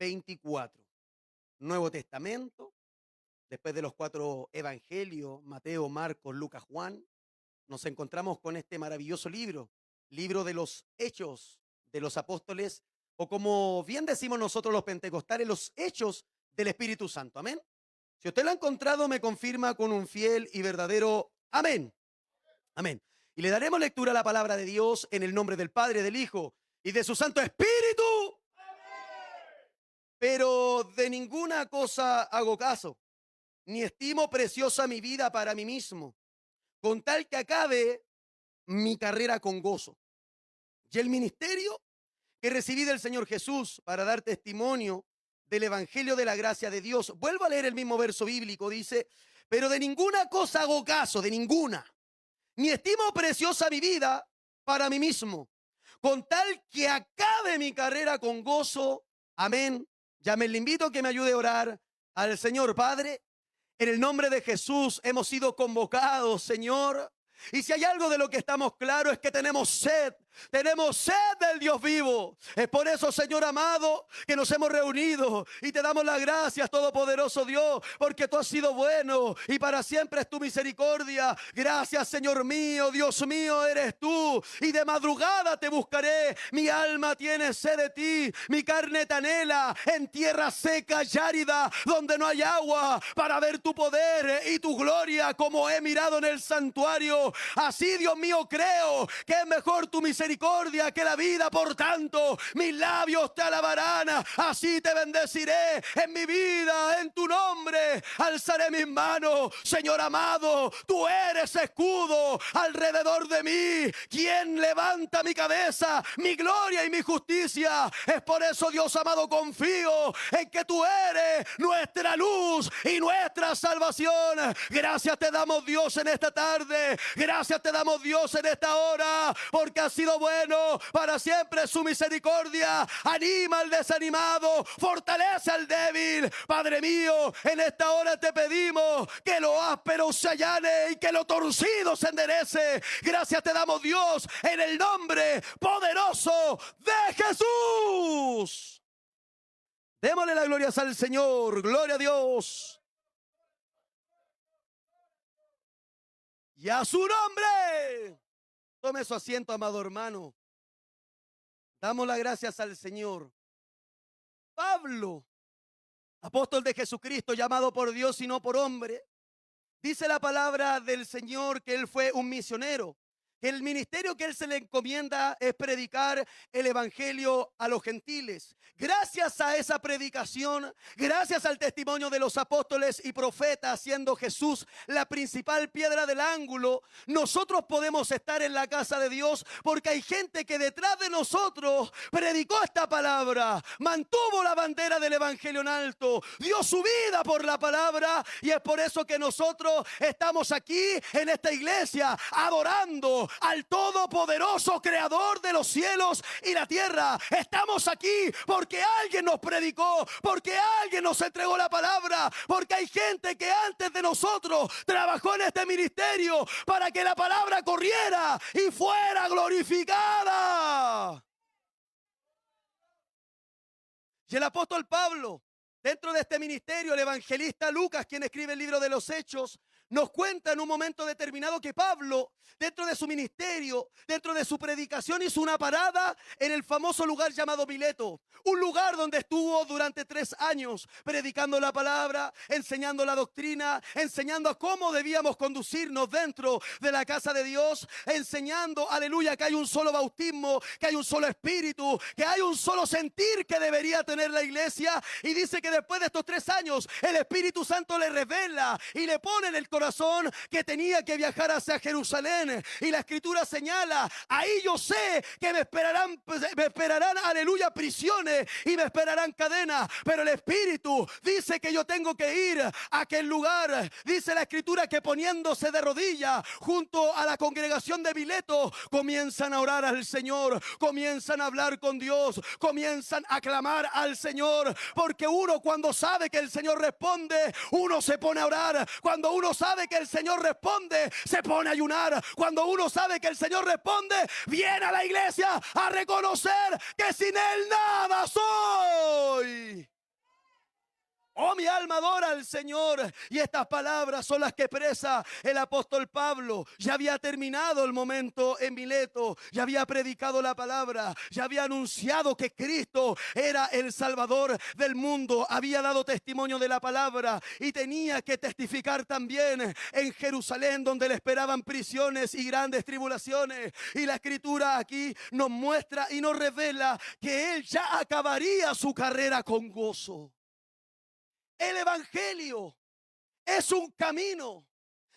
24. Nuevo Testamento, después de los 4 evangelios, Mateo, Marcos, Lucas, Juan, nos encontramos con este maravilloso libro de los Hechos de los Apóstoles, o como bien decimos nosotros los pentecostales, los Hechos del Espíritu Santo. Amén. Si usted lo ha encontrado, me confirma con un fiel y verdadero amén. Amén. Y le daremos lectura a la palabra de Dios en el nombre del Padre, del Hijo y de su Santo Espíritu. Pero de ninguna cosa hago caso, ni estimo preciosa mi vida para mí mismo, con tal que acabe mi carrera con gozo. Y el ministerio que recibí del Señor Jesús para dar testimonio del Evangelio de la gracia de Dios. Vuelvo a leer el mismo verso bíblico, dice, pero de ninguna cosa hago caso, de ninguna, ni estimo preciosa mi vida para mí mismo, con tal que acabe mi carrera con gozo. Amén. Ya me le invito a que me ayude a orar al Señor. Padre, en el nombre de Jesús hemos sido convocados, Señor. Y si hay algo de lo que estamos claros es que tenemos sed del Dios vivo. Es por eso, Señor amado, que nos hemos reunido y te damos las gracias, todopoderoso Dios, porque tú has sido bueno y para siempre es tu misericordia. Gracias, Señor mío, Dios mío eres tú, y de madrugada te buscaré. Mi alma tiene sed de ti, mi carne te anhela en tierra seca y árida, donde no hay agua, para ver tu poder y tu gloria, como he mirado en el santuario. Así, Dios mío, creo que es mejor tu misericordia que la vida. Por tanto, mis labios te alabarán. Así te bendeciré en mi vida, en tu nombre alzaré mis manos. Señor amado, tú eres escudo alrededor de mí, quien levanta mi cabeza, mi gloria y mi justicia. Es por eso, Dios amado, confío en que tú eres nuestra luz y nuestra salvación. Gracias te damos, Dios, en esta tarde. Gracias te damos, Dios, en esta hora, porque ha sido bueno. Para siempre su misericordia. Anima al desanimado, fortalece al débil. Padre mío, en esta hora te pedimos que lo áspero se allane y que lo torcido se enderece. Gracias te damos, Dios, en el nombre poderoso de Jesús. Démosle la gloria al Señor. Gloria a Dios. Y a su nombre. Tome su asiento, amado hermano. Damos las gracias al Señor. Pablo, apóstol de Jesucristo, llamado por Dios y no por hombre, dice la palabra del Señor que él fue un misionero. El ministerio que él se le encomienda es predicar el evangelio a los gentiles. Gracias a esa predicación, gracias al testimonio de los apóstoles y profetas, siendo Jesús la principal piedra del ángulo, nosotros podemos estar en la casa de Dios, porque hay gente que detrás de nosotros predicó esta palabra, mantuvo la bandera del evangelio en alto, dio su vida por la palabra, y es por eso que nosotros estamos aquí en esta iglesia adorando al todopoderoso creador de los cielos y la tierra. Estamos aquí porque alguien nos predicó, porque alguien nos entregó la palabra, porque hay gente que antes de nosotros trabajó en este ministerio para que la palabra corriera y fuera glorificada. Y el apóstol Pablo, dentro de este ministerio, el evangelista Lucas, quien escribe el libro de los Hechos, nos cuenta en un momento determinado que Pablo, dentro de su ministerio, dentro de su predicación, hizo una parada en el famoso lugar llamado Mileto, un lugar donde estuvo durante 3 años predicando la palabra, enseñando la doctrina, enseñando a cómo debíamos conducirnos dentro de la casa de Dios, enseñando, aleluya, que hay un solo bautismo, que hay un solo espíritu, que hay un solo sentir que debería tener la iglesia. Y dice que después de estos 3 años, el Espíritu Santo le revela y le pone en el corazón que tenía que viajar hacia Jerusalén. Y la escritura señala, ahí yo sé que me esperarán, aleluya, prisiones y me esperarán cadenas, pero el Espíritu dice que yo tengo que ir a aquel lugar. Dice la escritura que poniéndose de rodillas junto a la congregación de Mileto, comienzan a orar al Señor, comienzan a hablar con Dios, comienzan a clamar al Señor, porque uno cuando sabe que el Señor responde, uno se pone a orar. Cuando uno sabe que el Señor responde, se pone a ayunar. Cuando uno sabe que el Señor responde, viene a la iglesia a reconocer que sin Él nada soy. Oh, mi alma adora al Señor. Y estas palabras son las que expresa el apóstol Pablo. Ya había terminado el momento en Mileto. Ya había predicado la palabra. Ya había anunciado que Cristo era el Salvador del mundo. Había dado testimonio de la palabra. Y tenía que testificar también en Jerusalén, donde le esperaban prisiones y grandes tribulaciones. Y la Escritura aquí nos muestra y nos revela que él ya acabaría su carrera con gozo. El evangelio es un camino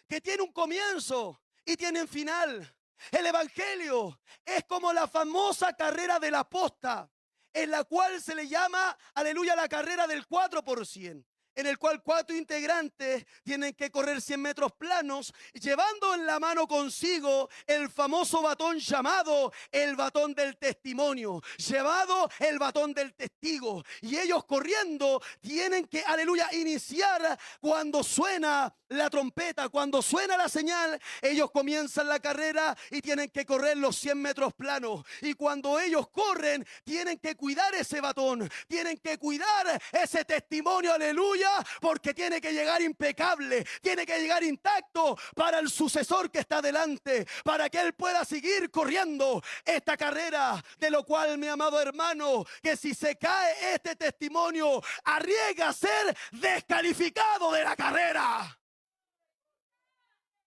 que tiene un comienzo y tiene un final. El evangelio es como la famosa carrera de la posta, en la cual se le llama, aleluya, la carrera del 4%. En el cual 4 integrantes tienen que correr 100 metros planos, llevando en la mano consigo el famoso batón llamado el batón del testimonio, llevado el batón del testigo. Y ellos corriendo tienen que, aleluya, iniciar cuando suena la trompeta, cuando suena la señal. Ellos comienzan la carrera y tienen que correr los 100 metros planos. Y cuando ellos corren, tienen que cuidar ese batón, tienen que cuidar ese testimonio, aleluya, porque tiene que llegar impecable, tiene que llegar intacto para el sucesor que está delante, para que él pueda seguir corriendo esta carrera. De lo cual, mi amado hermano, que si se cae este testimonio, arriesga a ser descalificado de la carrera.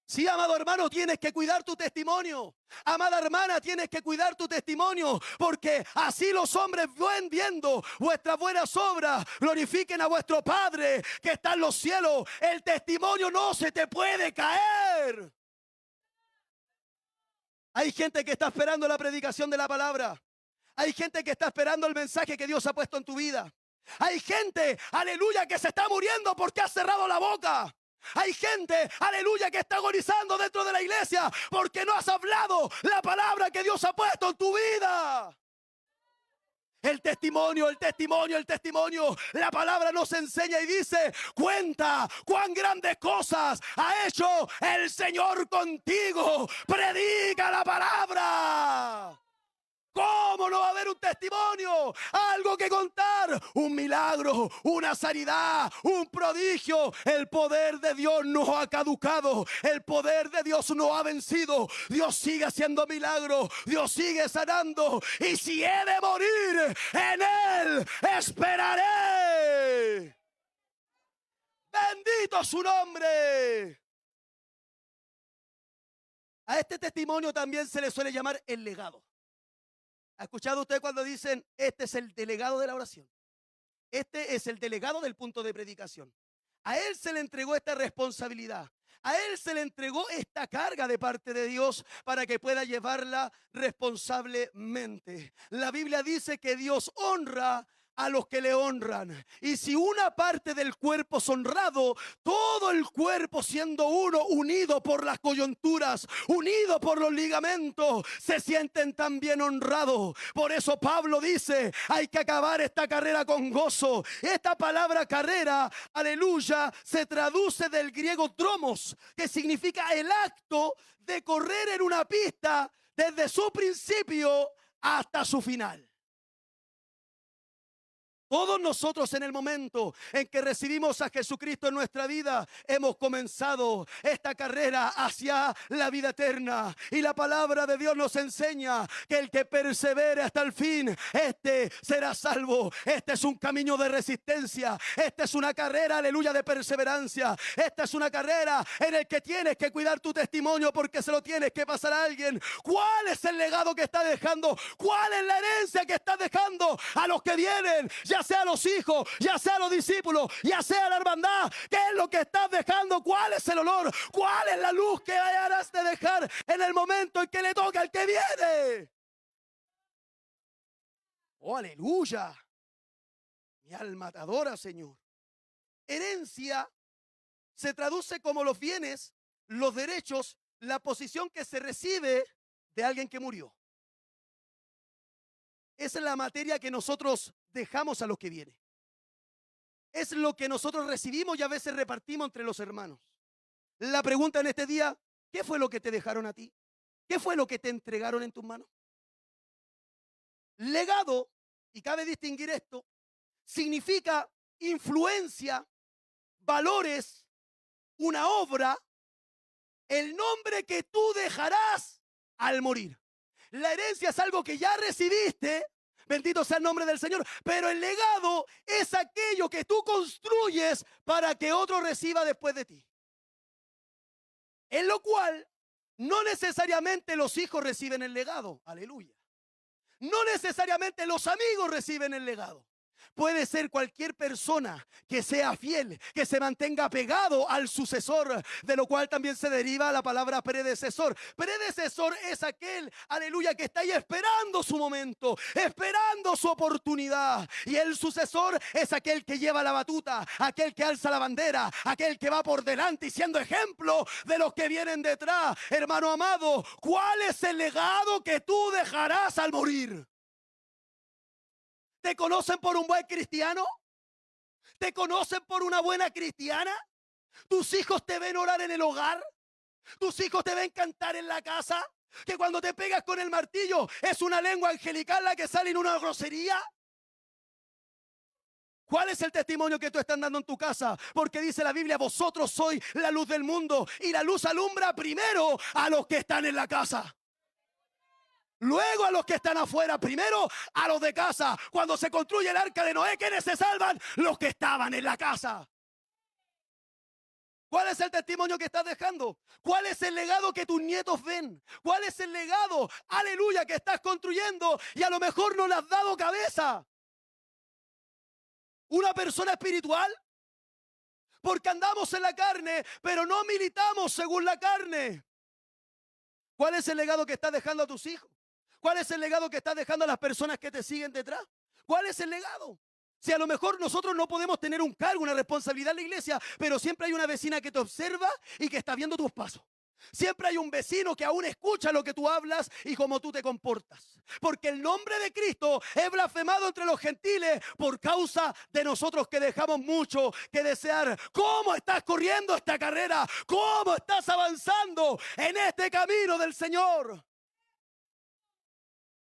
Sí, amado hermano, tienes que cuidar tu testimonio. Amada hermana, tienes que cuidar tu testimonio, porque así los hombres viendo vuestras buenas obras glorifiquen a vuestro Padre que está en los cielos. El testimonio no se te puede caer. Hay gente que está esperando la predicación de la palabra. Hay gente que está esperando el mensaje que Dios ha puesto en tu vida. Hay gente, aleluya, que se está muriendo porque ha cerrado la boca. Hay gente, aleluya, que está agonizando dentro de la iglesia porque no has hablado la palabra que Dios ha puesto en tu vida. El testimonio, el testimonio, el testimonio. La palabra nos enseña y dice: cuenta cuán grandes cosas ha hecho el Señor contigo. Predica la palabra. ¿Cómo no va a haber un testimonio? Algo que contar, un milagro, una sanidad, un prodigio. El poder de Dios no ha caducado, el poder de Dios no ha vencido. Dios sigue haciendo milagros, Dios sigue sanando. Y si he de morir, en Él esperaré. Bendito su nombre. A este testimonio también se le suele llamar el legado. ¿Ha escuchado usted cuando dicen: este es el delegado de la oración? Este es el delegado del punto de predicación. A él se le entregó esta responsabilidad. A él se le entregó esta carga de parte de Dios para que pueda llevarla responsablemente. La Biblia dice que Dios honra a los que le honran. Y si una parte del cuerpo es honrado, todo el cuerpo, siendo uno, unido por las coyunturas, unido por los ligamentos, se sienten también honrados. Por eso Pablo dice: hay que acabar esta carrera con gozo. Esta palabra carrera, aleluya, se traduce del griego dromos, que significa el acto de correr en una pista desde su principio hasta su final. Todos nosotros, en el momento en que recibimos a Jesucristo en nuestra vida, hemos comenzado esta carrera hacia la vida eterna. Y la palabra de Dios nos enseña que el que persevere hasta el fin, este será salvo. Este es un camino de resistencia. Esta es una carrera, aleluya, de perseverancia. Esta es una carrera en el que tienes que cuidar tu testimonio, porque se lo tienes que pasar a alguien. ¿Cuál es el legado que estás dejando? ¿Cuál es la herencia que estás dejando a los que vienen? Ya sea los hijos, ya sea los discípulos, ya sea la hermandad. ¿Qué es lo que estás dejando? ¿Cuál es el olor? ¿Cuál es la luz que harás de dejar en el momento en que le toca al que viene? ¡Oh, aleluya! Mi alma te adora, Señor. Herencia se traduce como los bienes, los derechos, la posición que se recibe de alguien que murió. Esa es la materia que nosotros dejamos a los que vienen. es lo que nosotros recibimos y a veces repartimos entre los hermanos. La pregunta en este día, ¿qué fue lo que te dejaron a ti? ¿Qué fue lo que te entregaron en tus manos? Legado, y cabe distinguir esto, significa influencia, valores, una obra, el nombre que tú dejarás al morir. La herencia es algo que ya recibiste, bendito sea el nombre del Señor, pero el legado es aquello que tú construyes para que otro reciba después de ti. En lo cual, no necesariamente los hijos reciben el legado, aleluya. No necesariamente los amigos reciben el legado. Puede ser cualquier persona que sea fiel, que se mantenga pegado al sucesor, de lo cual también se deriva la palabra predecesor. Predecesor es aquel, aleluya, que está ahí esperando su momento, esperando su oportunidad. Y el sucesor es aquel que lleva la batuta, aquel que alza la bandera, aquel que va por delante y siendo ejemplo de los que vienen detrás. Hermano amado, ¿cuál es el legado que tú dejarás al morir? ¿Te conocen por un buen cristiano? ¿Te conocen por una buena cristiana? ¿Tus hijos te ven orar en el hogar? ¿Tus hijos te ven cantar en la casa? ¿Que cuando te pegas con el martillo es una lengua angelical la que sale en una grosería? ¿Cuál es el testimonio que tú estás dando en tu casa? Porque dice la Biblia, vosotros sois la luz del mundo y la luz alumbra primero a los que están en la casa. Luego a los que están afuera, primero a los de casa. Cuando se construye el arca de Noé, ¿quiénes se salvan? Los que estaban en la casa. ¿Cuál es el testimonio que estás dejando? ¿Cuál es el legado que tus nietos ven? ¿Cuál es el legado, aleluya, que estás construyendo y a lo mejor no le has dado cabeza? ¿Una persona espiritual? Porque andamos en la carne, pero no militamos según la carne. ¿Cuál es el legado que estás dejando a tus hijos? ¿Cuál es el legado que estás dejando a las personas que te siguen detrás? ¿Cuál es el legado? Si a lo mejor nosotros no podemos tener un cargo, una responsabilidad en la iglesia, pero siempre hay una vecina que te observa y que está viendo tus pasos. Siempre hay un vecino que aún escucha lo que tú hablas y cómo tú te comportas. Porque el nombre de Cristo es blasfemado entre los gentiles por causa de nosotros que dejamos mucho que desear. ¿Cómo estás corriendo esta carrera? ¿Cómo estás avanzando en este camino del Señor?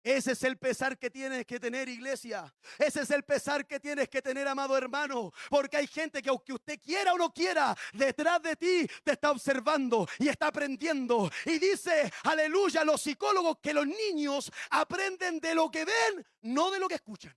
Ese es el pesar que tienes que tener, iglesia. Ese es el pesar que tienes que tener, amado hermano. Porque hay gente que aunque usted quiera o no quiera, detrás de ti te está observando y está aprendiendo. Y dice, aleluya, los psicólogos que los niños aprenden de lo que ven, no de lo que escuchan.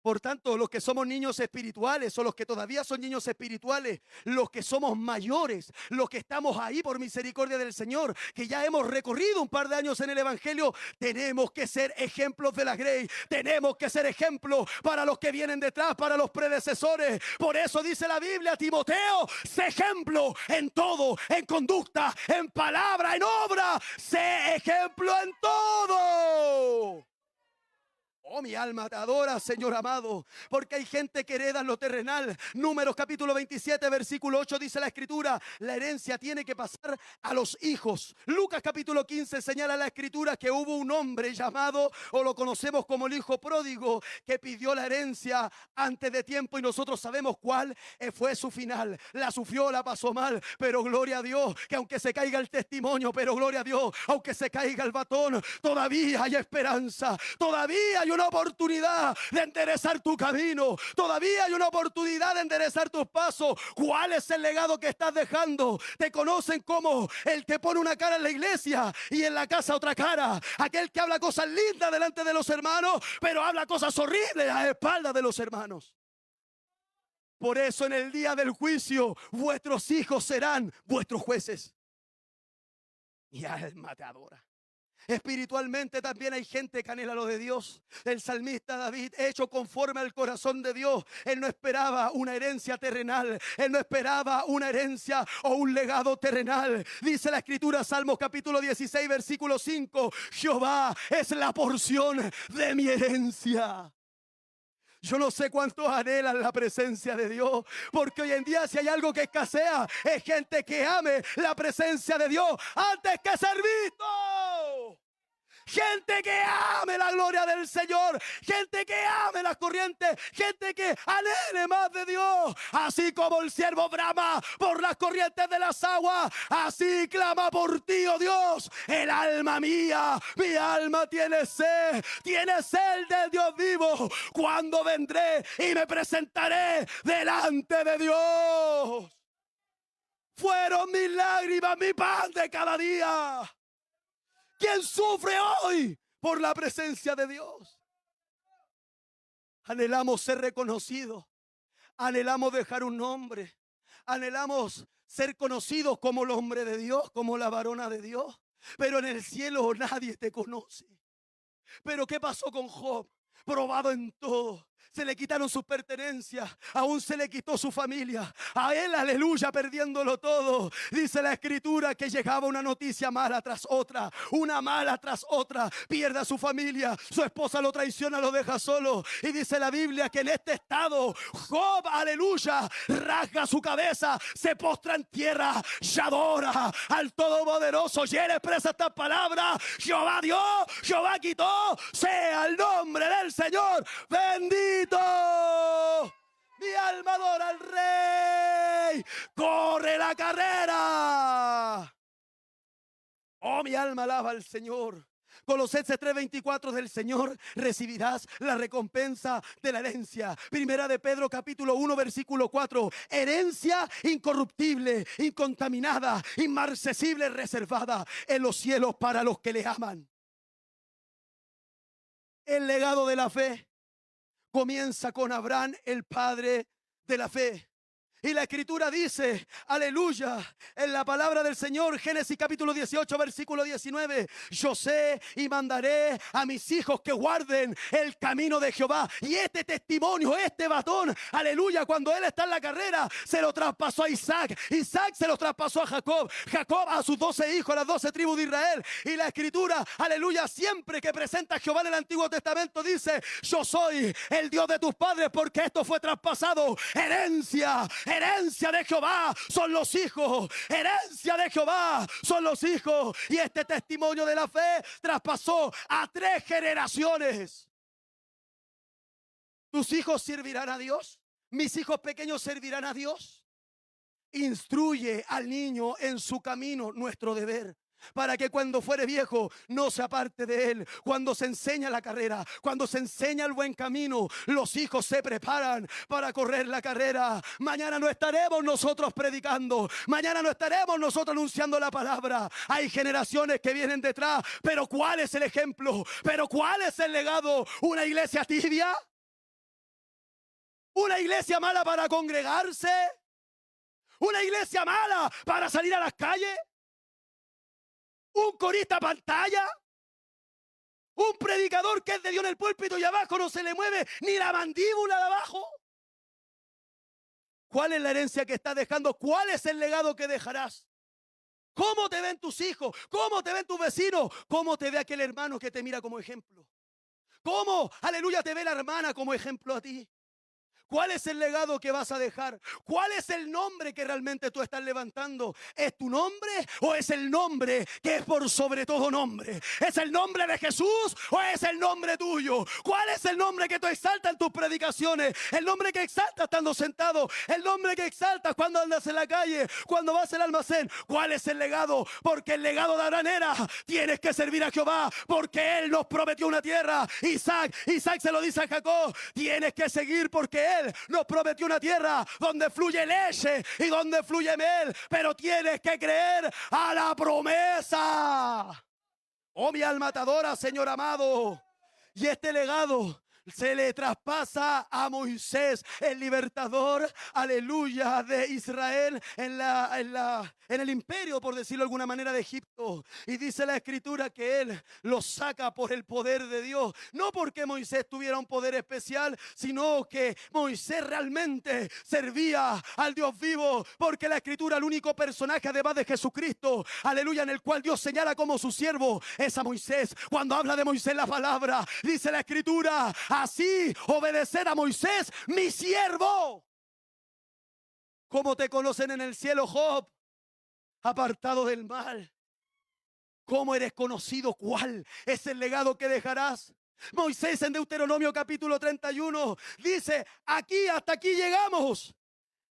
Por tanto, los que somos niños espirituales o los que todavía son niños espirituales, los que somos mayores, los que estamos ahí por misericordia del Señor, que ya hemos recorrido un par de años en el Evangelio, tenemos que ser ejemplos de la Grey, tenemos que ser ejemplos para los que vienen detrás, para los predecesores. Por eso dice la Biblia, Timoteo, sé ejemplo en todo, en conducta, en palabra, en obra, sé ejemplo en todo. Oh, mi alma te adora, Señor amado, porque hay gente que hereda lo terrenal. Números capítulo 27, versículo 8 dice la Escritura, la herencia tiene que pasar a los hijos. Lucas capítulo 15 señala la Escritura que hubo un hombre llamado, o lo conocemos como el hijo pródigo, que pidió la herencia antes de tiempo y nosotros sabemos cuál fue su final. La sufrió, la pasó mal, pero gloria a Dios, que aunque se caiga el testimonio, pero gloria a Dios, aunque se caiga el batón, todavía hay esperanza, todavía hay una oportunidad de enderezar tu camino. Todavía hay una oportunidad de enderezar tus pasos. ¿Cuál es el legado que estás dejando? Te conocen como el que pone una cara en la iglesia y en la casa otra cara. Aquel que habla cosas lindas delante de los hermanos, pero habla cosas horribles a espaldas de los hermanos. Por eso en el día del juicio, vuestros hijos serán vuestros jueces. Mi alma te adora. Espiritualmente también hay gente que anhela lo de Dios. El salmista David, hecho conforme al corazón de Dios, él no esperaba una herencia terrenal, él no esperaba una herencia o un legado terrenal. Dice la Escritura, Salmos capítulo 16, versículo 5, Jehová es la porción de mi herencia. Yo no sé cuántos anhelan la presencia de Dios, porque hoy en día si hay algo que escasea es gente que ame la presencia de Dios antes que ser visto. gente que ame la gloria del Señor, gente que ame las corrientes, gente que anhele más de Dios. Así como el siervo brama por las corrientes de las aguas, así clama por ti, oh Dios, el alma mía, mi alma tiene sed del Dios vivo. Cuando vendré y me presentaré delante de Dios. Fueron mis lágrimas, mi pan de cada día. ¿Quién sufre hoy por la presencia de Dios? Anhelamos ser reconocidos, anhelamos dejar un nombre, anhelamos ser conocidos como el hombre de Dios, como la varona de Dios, pero en el cielo nadie te conoce. Pero ¿qué pasó con Job? Probado en todo, se le quitaron sus pertenencias, aún se le quitó su familia, a él, aleluya, perdiéndolo todo. Dice la escritura que llegaba una noticia mala tras otra, una mala tras otra, pierde a su familia, su esposa lo traiciona, lo deja solo, y dice la Biblia que en este estado Job, aleluya, rasga su cabeza, se postra en tierra y adora al Todopoderoso. Y él expresa estas palabras: Jehová dio, Jehová quitó, sea el nombre del Señor bendito. Mi alma adora al Rey, corre la carrera. Oh, mi alma alaba al Señor. Colosenses 3:24: del Señor recibirás la recompensa de la herencia. Primera de Pedro capítulo 1 versículo 4: herencia incorruptible, incontaminada, inmarcesible, reservada en los cielos para los que le aman. El legado de la fe comienza con Abraham, el padre de la fe. Y la escritura dice, aleluya, en la palabra del Señor, Génesis capítulo 18, versículo 19: yo sé y mandaré a mis hijos que guarden el camino de Jehová. Y este testimonio, este batón, aleluya, cuando él está en la carrera, se lo traspasó a Isaac. Isaac se lo traspasó a Jacob. Jacob a sus 12 hijos, las 12 tribus de Israel. Y la escritura, aleluya, siempre que presenta a Jehová en el Antiguo Testamento, dice: yo soy el Dios de tus padres, porque esto fue traspasado. Herencia de Jehová son los hijos. Herencia de Jehová son los hijos. Y este testimonio de la fe traspasó a 3 generaciones. ¿Tus hijos servirán a Dios? ¿Mis hijos pequeños servirán a Dios? Instruye al niño en su camino, nuestro deber, para que cuando fuere viejo no se aparte de él. Cuando se enseña la carrera, cuando se enseña el buen camino, los hijos se preparan para correr la carrera. Mañana no estaremos nosotros predicando, mañana no estaremos nosotros anunciando la palabra. Hay generaciones que vienen detrás, pero ¿cuál es el ejemplo? ¿Pero cuál es el legado? ¿Una iglesia tibia? ¿Una iglesia mala para congregarse? ¿Una iglesia mala para salir a las calles? ¿Un corista pantalla? ¿Un predicador que es de Dios en el púlpito y abajo no se le mueve ni la mandíbula de abajo? ¿Cuál es la herencia que estás dejando? ¿Cuál es el legado que dejarás? ¿Cómo te ven tus hijos? ¿Cómo te ven tus vecinos? ¿Cómo te ve aquel hermano que te mira como ejemplo? ¿Cómo, aleluya, te ve la hermana como ejemplo a ti? ¿Cuál es el legado que vas a dejar? ¿Cuál es el nombre que realmente tú estás levantando? ¿Es tu nombre o es el nombre que es por sobre todo nombre? ¿Es el nombre de Jesús o es el nombre tuyo? ¿Cuál es el nombre que tú exaltas en tus predicaciones? ¿El nombre que exaltas estando sentado? ¿El nombre que exaltas cuando andas en la calle? ¿Cuando vas al almacén? ¿Cuál es el legado? Porque el legado de Abraham era: tienes que servir a Jehová porque Él nos prometió una tierra. Isaac se lo dice a Jacob: tienes que seguir porque Él nos prometió una tierra donde fluye leche y donde fluye miel, pero tienes que creer a la promesa. Oh, mi alma te adora, Señor amado. Y este legado se le traspasa a Moisés, el libertador, aleluya, de Israel en el imperio, por decirlo de alguna manera, de Egipto. Y dice la escritura que él los saca por el poder de Dios. No porque Moisés tuviera un poder especial, sino que Moisés realmente servía al Dios vivo. Porque la escritura, el único personaje además de Jesucristo, aleluya, en el cual Dios señala como su siervo, es a Moisés. Cuando habla de Moisés la palabra, dice la escritura: así obedecer a Moisés, mi siervo. ¿Cómo te conocen en el cielo, Job? Apartado del mal. ¿Cómo eres conocido? ¿Cuál es el legado que dejarás? Moisés en Deuteronomio capítulo 31 dice, aquí, hasta aquí llegamos.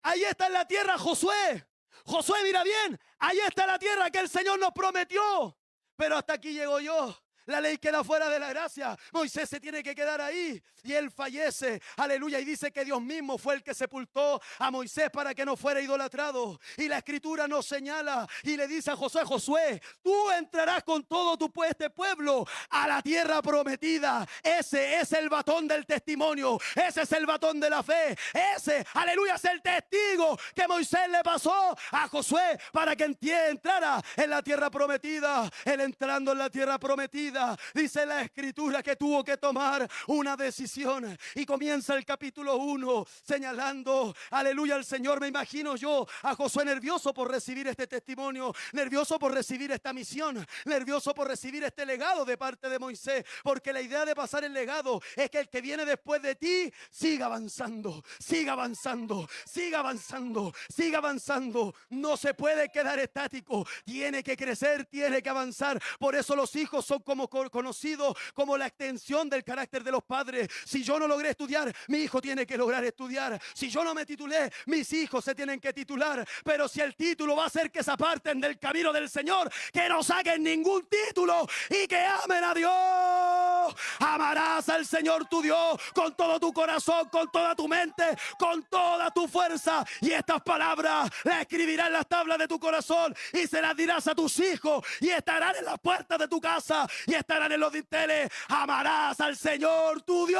Ahí está en la tierra Josué. Josué, mira bien, ahí está la tierra que el Señor nos prometió. Pero hasta aquí llego yo. La ley queda fuera de la gracia. Moisés se tiene que quedar ahí y él fallece. Aleluya. Y dice que Dios mismo fue el que sepultó a Moisés para que no fuera idolatrado. Y la escritura nos señala y le dice a Josué, Josué, tú entrarás con todo este pueblo a la tierra prometida. Ese es el batón del testimonio. Ese es el batón de la fe. Ese, aleluya, es el testigo que Moisés le pasó a Josué para que entrara en la tierra prometida. Él entrando en la tierra prometida, dice la escritura que tuvo que tomar una decisión. Y comienza el capítulo 1 señalando, aleluya, al Señor. Me imagino yo a Josué nervioso por recibir este testimonio, nervioso por recibir esta misión, nervioso por recibir este legado de parte de Moisés, porque la idea de pasar el legado es que el que viene después de ti siga avanzando, siga avanzando, siga avanzando, siga avanzando. No se puede quedar estático, tiene que crecer, tiene que avanzar. Por eso los hijos son conocidos como la extensión del carácter de los padres. Si yo no logré estudiar, mi hijo tiene que lograr estudiar. Si yo no me titulé, mis hijos se tienen que titular. Pero si el título va a hacer que se aparten del camino del Señor, que no saquen ningún título y que amen a Dios. Amarás al Señor tu Dios con todo tu corazón, con toda tu mente, con toda tu fuerza. Y estas palabras las escribirás en las tablas de tu corazón y se las dirás a tus hijos y estarán en las puertas de tu casa y estarán en los dinteles. Amarás al Señor tu Dios.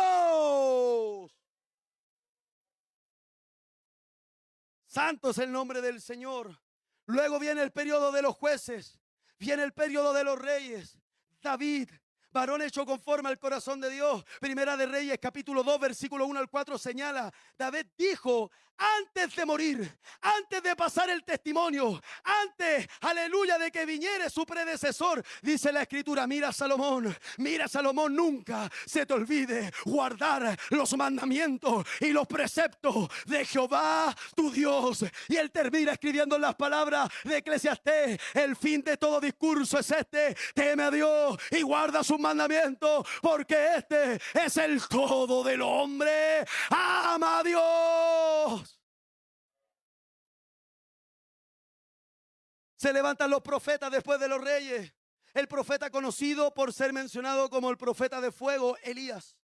Santo es el nombre del Señor. Luego viene el periodo de los jueces, viene el periodo de los reyes. David, varón hecho conforme al corazón de Dios. Primera de Reyes, capítulo 2, versículo 1 al 4 señala, David dijo, antes de morir, antes de pasar el testimonio, antes, aleluya, de que viniere su predecesor, dice la escritura, mira Salomón, nunca se te olvide guardar los mandamientos y los preceptos de Jehová tu Dios. Y él termina escribiendo las palabras de Eclesiastés, el fin de todo discurso es este, teme a Dios y guarda sus mandamientos, porque este es el todo del hombre. Ama a Dios. Se levantan los profetas después de los reyes. El profeta conocido por ser mencionado como el profeta de fuego, Elías.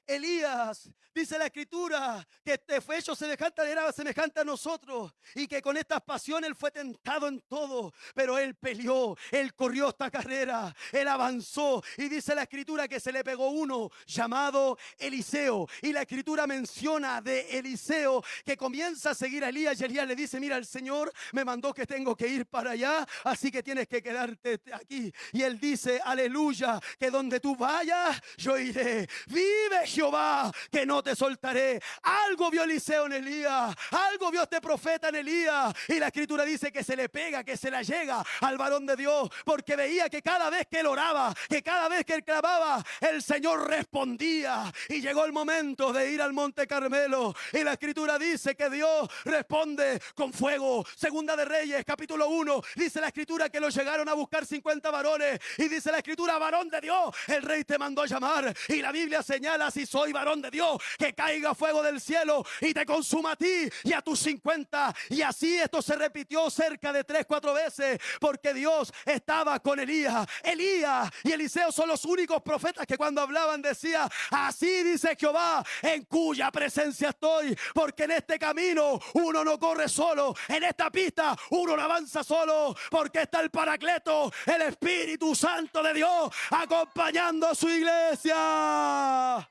Elías, dice la escritura, que este fue hecho semejante, era semejante a nosotros y que con estas pasiones él fue tentado en todo, pero él peleó, él corrió esta carrera, él avanzó y dice la escritura que se le pegó uno llamado Eliseo y la escritura menciona de Eliseo que comienza a seguir a Elías y Elías le dice, mira, el Señor me mandó que tengo que ir para allá, así que tienes que quedarte aquí. Y él dice, aleluya, que donde tú vayas, yo iré. Vive Jehová, que no te soltaré. Algo vio Eliseo en Elías, algo vio este profeta en Elías, y la escritura dice que se le pega, que se la llega al varón de Dios, porque veía que cada vez que él oraba, que cada vez que él clamaba, el Señor respondía. Y llegó el momento de ir al monte Carmelo, y la escritura dice que Dios responde con fuego. Segunda de Reyes, capítulo 1, dice la escritura que lo llegaron a buscar 50 varones, y dice la escritura, varón de Dios, el rey te mandó a llamar, y la Biblia señala, si soy varón de Dios, que caiga fuego del cielo y te consuma a ti y a tus 50. Y así esto se repitió cerca de 3-4 veces, porque Dios estaba con Elías. Elías y Eliseo son los únicos profetas que cuando hablaban decía, así dice Jehová, en cuya presencia estoy, porque en este camino uno no corre solo, en esta pista uno no avanza solo, porque está el Paracleto, el Espíritu Santo de Dios, acompañando a su iglesia.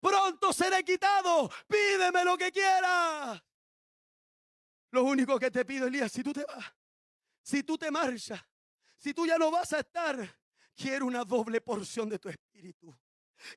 Pronto seré quitado, pídeme lo que quieras. Lo único que te pido, Elías, si tú te vas, si tú te marchas, si tú ya no vas a estar, quiero una doble porción de tu espíritu.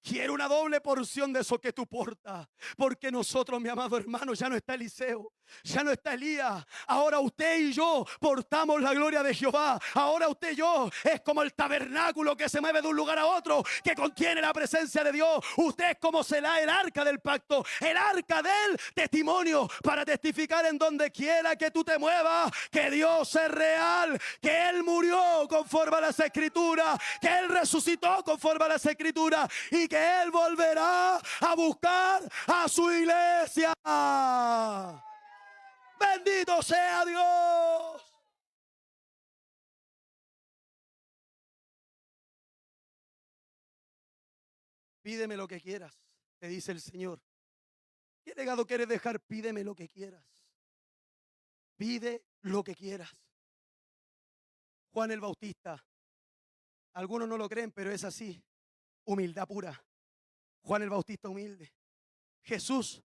Quiero una doble porción de eso que tú portas, porque nosotros, mi amado hermano, ya no está Eliseo, Ya no está Elías. Ahora usted y yo portamos la gloria de Jehová. Ahora usted y yo es como el tabernáculo que se mueve de un lugar a otro, que contiene la presencia de Dios. Usted es como será el arca del pacto, el arca del testimonio, para testificar en donde quiera que tú te muevas que Dios es real, que Él murió conforme a las Escrituras, que Él resucitó conforme a las Escrituras y que Él volverá a buscar a su iglesia. Bendito sea Dios. Pídeme lo que quieras, te dice el Señor. ¿Qué legado quieres dejar? Pídeme lo que quieras. Pide lo que quieras. Juan el Bautista, algunos no lo creen, pero es así. Humildad pura. Juan el Bautista humilde. Jesús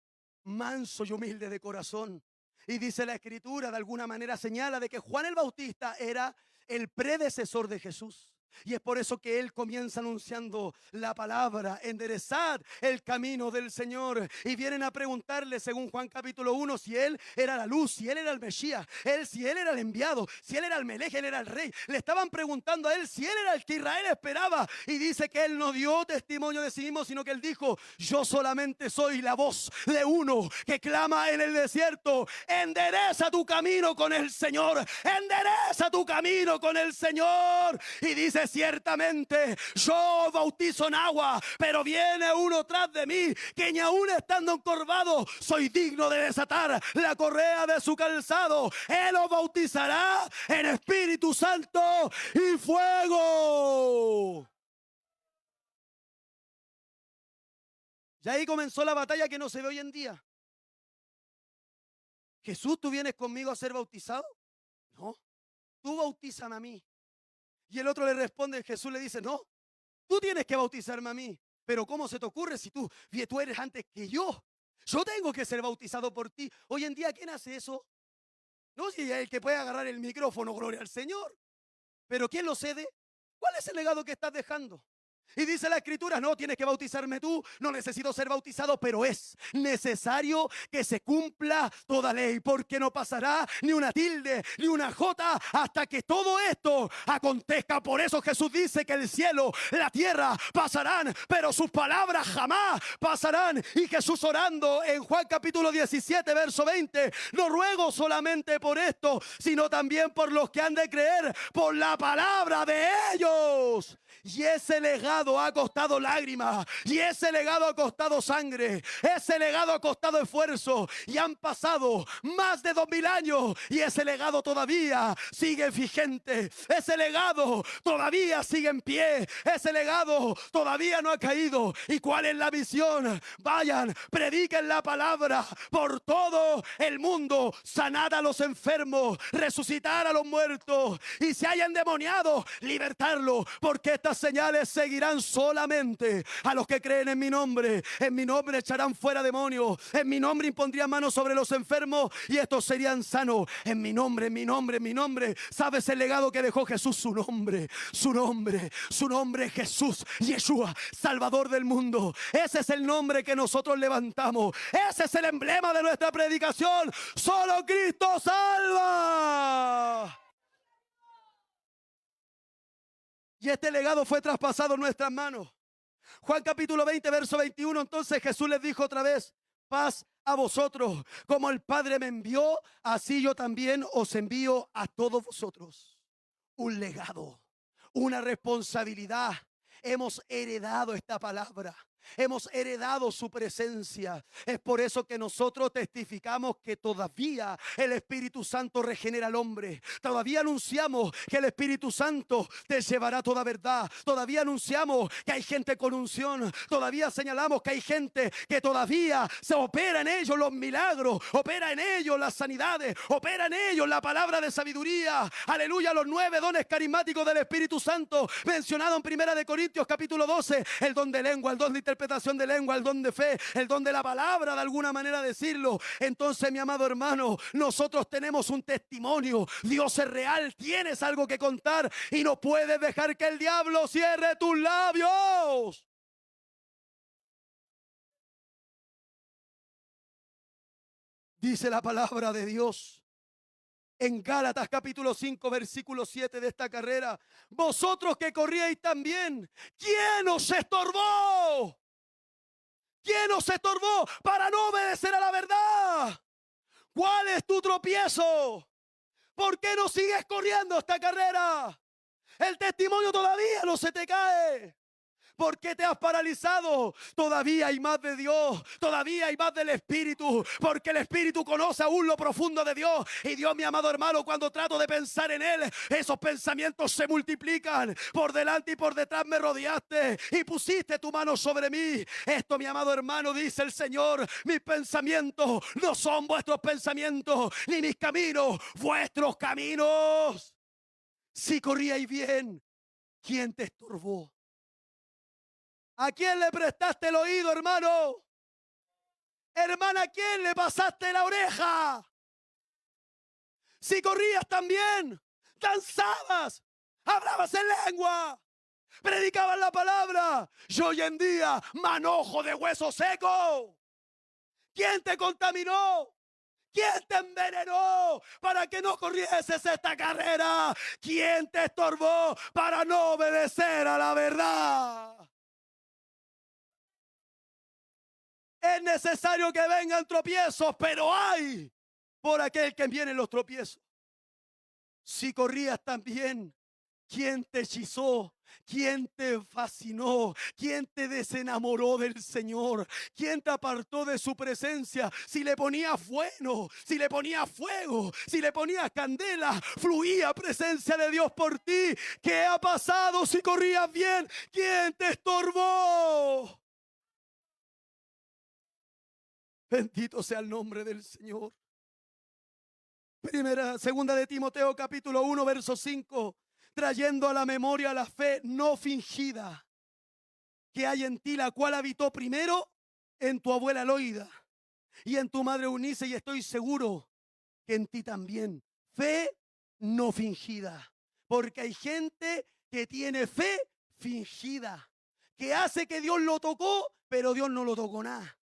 manso y humilde de corazón. Y dice la Escritura, de alguna manera señala de que Juan el Bautista era el predecesor de Jesús. Y es por eso que él comienza anunciando la palabra, enderezad el camino del Señor. Y vienen a preguntarle, según Juan capítulo 1, si él era la luz, si él era el Mesías, si él era el enviado, si él era el Melej, él era el rey. Le estaban preguntando a él si él era el que Israel esperaba. Y dice que él no dio testimonio de sí mismo, sino que él dijo, yo solamente soy la voz de uno que clama en el desierto. Endereza tu camino con el Señor. Endereza tu camino con el Señor. Y dice, ciertamente yo bautizo en agua, pero viene uno tras de mí que ni aún estando encorvado soy digno de desatar la correa de su calzado. Él os bautizará en Espíritu Santo y fuego. Y ahí comenzó la batalla que no se ve hoy en día. Jesús, ¿tú vienes conmigo a ser bautizado? No, tú bautízame a mí. Y el otro le responde, Jesús le dice, no, tú tienes que bautizarme a mí. Pero ¿cómo se te ocurre si tú eres antes que yo? Yo tengo que ser bautizado por ti. Hoy en día, ¿quién hace eso? No, si el que puede agarrar el micrófono, gloria al Señor. Pero ¿quién lo cede? ¿Cuál es el legado que estás dejando? Y dice la Escritura, no, tienes que bautizarme tú, no necesito ser bautizado, pero es necesario que se cumpla toda ley, porque no pasará ni una tilde, ni una jota, hasta que todo esto acontezca. Por eso Jesús dice que el cielo, la tierra pasarán, pero sus palabras jamás pasarán. Y Jesús orando en Juan capítulo 17, verso 20, no ruego solamente por esto, sino también por los que han de creer por la palabra de ellos. Y ese legado ha costado lágrimas, y ese legado ha costado sangre, ese legado ha costado esfuerzo, y han pasado más de 2000 años y ese legado todavía sigue vigente, ese legado todavía sigue en pie, ese legado todavía no ha caído. ¿Y cuál es la visión? Vayan, prediquen la palabra por todo el mundo, sanad a los enfermos, resucitar a los muertos, y si hay endemoniados, libertarlo, porque estas señales seguirán solamente a los que creen en mi nombre. En mi nombre echarán fuera demonios, en mi nombre impondrían manos sobre los enfermos y estos serían sanos. En mi nombre, en mi nombre, en mi nombre. ¿Sabes el legado que dejó Jesús? Su nombre, su nombre, su nombre es Jesús, Yeshua, Salvador del mundo. Ese es el nombre que nosotros levantamos, ese es el emblema de nuestra predicación. Solo Cristo salva. Y este legado fue traspasado en nuestras manos. Juan capítulo 20, verso 21. Entonces Jesús les dijo otra vez, paz a vosotros. Como el Padre me envió, así yo también os envío a todos vosotros. Un legado, una responsabilidad. Hemos heredado esta palabra. Hemos heredado su presencia. Es por eso que nosotros testificamos que todavía el Espíritu Santo regenera al hombre. Todavía anunciamos que el Espíritu Santo te llevará toda verdad. Todavía anunciamos que hay gente con unción. Todavía señalamos que hay gente que todavía se opera en ellos los milagros, opera en ellos las sanidades, opera en ellos la palabra de sabiduría. Aleluya, los 9 dones carismáticos del Espíritu Santo mencionado en 1 Corintios capítulo 12, el don de lengua, el don de interpretación de lengua, el don de fe, el don de la palabra, de alguna manera decirlo. Entonces, mi amado hermano, nosotros tenemos un testimonio. Dios es real, tienes algo que contar y no puedes dejar que el diablo cierre tus labios. Dice la palabra de Dios en Gálatas capítulo 5, versículo 7 de esta carrera. Vosotros que corríais también, ¿quién os estorbó? ¿Quién os estorbó para no obedecer a la verdad? ¿Cuál es tu tropiezo? ¿Por qué no sigues corriendo esta carrera? El testimonio todavía no se te cae. ¿Por qué te has paralizado? Todavía hay más de Dios, todavía hay más del Espíritu, porque el Espíritu conoce aún lo profundo de Dios. Y Dios, mi amado hermano, cuando trato de pensar en Él, esos pensamientos se multiplican. Por delante y por detrás me rodeaste y pusiste tu mano sobre mí. Esto, mi amado hermano, dice el Señor, mis pensamientos no son vuestros pensamientos, ni mis caminos vuestros caminos. Si corríais bien, ¿quién te estorbó? ¿A quién le prestaste el oído, hermano? Hermana, ¿a quién le pasaste la oreja? Si corrías también, danzabas, hablabas en lengua, predicabas la palabra. Y hoy en día, manojo de hueso seco. ¿Quién te contaminó? ¿Quién te envenenó para que no corrieses esta carrera? ¿Quién te estorbó para no obedecer a la verdad? Es necesario que vengan tropiezos, pero hay por aquel que vienen los tropiezos. Si corrías también, ¿quién te hechizó? ¿Quién te fascinó? ¿Quién te desenamoró del Señor? ¿Quién te apartó de su presencia? Si le ponías bueno, si le ponías fuego, si le ponías candela, fluía presencia de Dios por ti. ¿Qué ha pasado si corrías bien? ¿Quién te estorbó? Bendito sea el nombre del Señor. Segunda de Timoteo capítulo 1 verso 5, trayendo a la memoria la fe no fingida que hay en ti, la cual habitó primero en tu abuela Loida y en tu madre Eunice, y estoy seguro que en ti también. Fe no fingida, porque hay gente que tiene fe fingida, que hace que Dios lo tocó, pero Dios no lo tocó nada.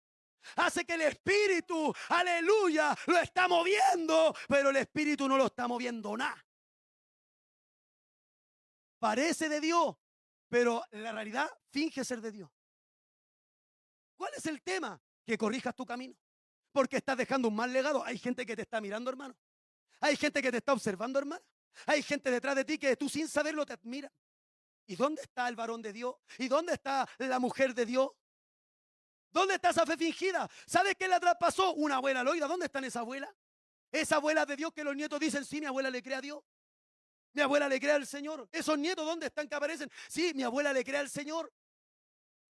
Hace que el Espíritu, aleluya, lo está moviendo, pero el Espíritu no lo está moviendo nada. Parece de Dios, pero en la realidad finge ser de Dios. ¿Cuál es el tema? Que corrijas tu camino, porque estás dejando un mal legado. Hay gente que te está mirando, hermano. Hay gente que te está observando, hermana. Hay gente detrás de ti que tú sin saberlo te admira. ¿Y dónde está el varón de Dios? ¿Y dónde está la mujer de Dios? ¿Dónde está esa fe fingida? ¿Sabes qué la traspasó? Una abuela Loida. ¿Dónde están esa abuela? Esa abuela de Dios que los nietos dicen, sí, mi abuela le cree a Dios. Mi abuela le cree al Señor. Esos nietos, ¿dónde están que aparecen? Sí, mi abuela le cree al Señor.